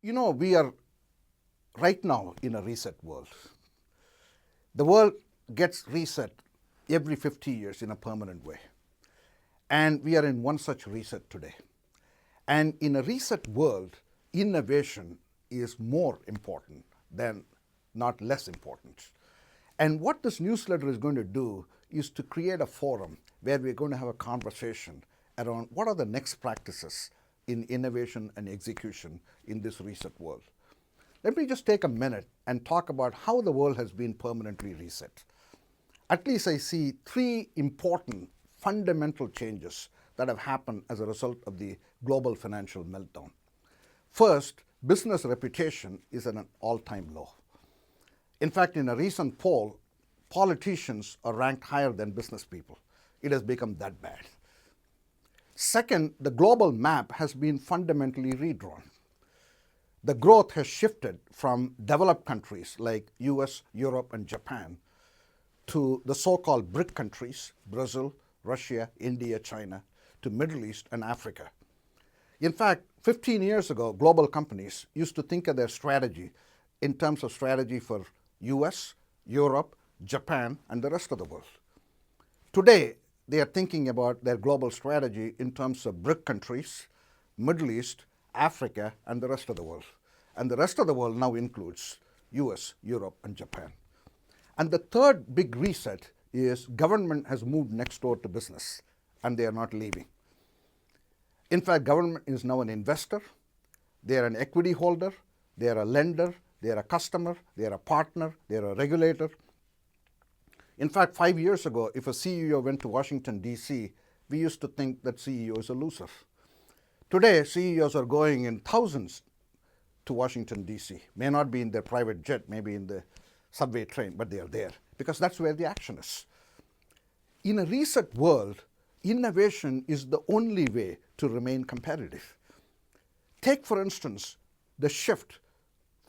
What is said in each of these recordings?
We are right now in a reset world. The world gets reset every 50 years in a permanent way. And we are in one such reset today. And in a reset world, innovation is more important than not less important. And what this newsletter is going to do is to create a forum where we're going to have a conversation around what are the next practices in innovation and execution in this reset world. Let me just take a minute and talk about how the world has been permanently reset. At least I see three important fundamental changes that have happened as a result of the global financial meltdown. First, business reputation is at an all-time low. In fact, in a recent poll, politicians are ranked higher than business people. It has become that bad. Second, the global map has been fundamentally redrawn. The growth has shifted from developed countries like US, Europe, and Japan to the so-called BRIC countries, Brazil, Russia, India, China, to Middle East and Africa. In fact, 15 years ago, global companies used to think of their strategy in terms of strategy for US, Europe, Japan, and the rest of the world. Today, they are thinking about their global strategy in terms of BRIC countries, Middle East, Africa, and the rest of the world. And the rest of the world now includes US, Europe, and Japan. And the third big reset is government has moved next door to business, and they are not leaving. In fact, government is now an investor, they are an equity holder, they are a lender, they are a customer, they are a partner, they are a regulator. In fact, 5 years ago, if a CEO went to Washington, D.C., we used to think that CEO is a loser. Today, CEOs are going in thousands to Washington, D.C. May not be in their private jet, maybe in the subway train, but they are there because that's where the action is. In a reset world, innovation is the only way to remain competitive. Take, for instance, the shift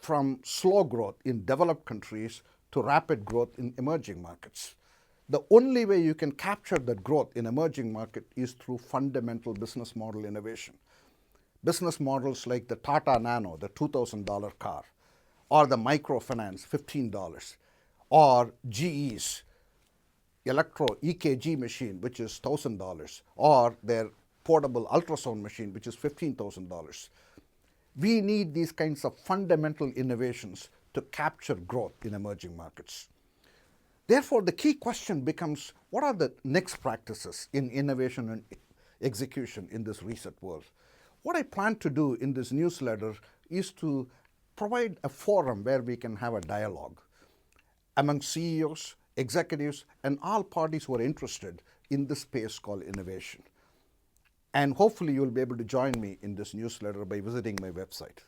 from slow growth in developed countries to rapid growth in emerging markets. The only way you can capture that growth in emerging market is through fundamental business model innovation. Business models like the Tata Nano, the $2,000 car, or the microfinance, $15, or GE's EKG machine, which is $1,000, or their portable ultrasound machine, which is $15,000. We need these kinds of fundamental innovations to capture growth in emerging markets. Therefore, the key question becomes, what are the next practices in innovation and execution in this reset world? What I plan to do in this newsletter is to provide a forum where we can have a dialogue among CEOs, executives, and all parties who are interested in this space called innovation. And hopefully you'll be able to join me in this newsletter by visiting my website.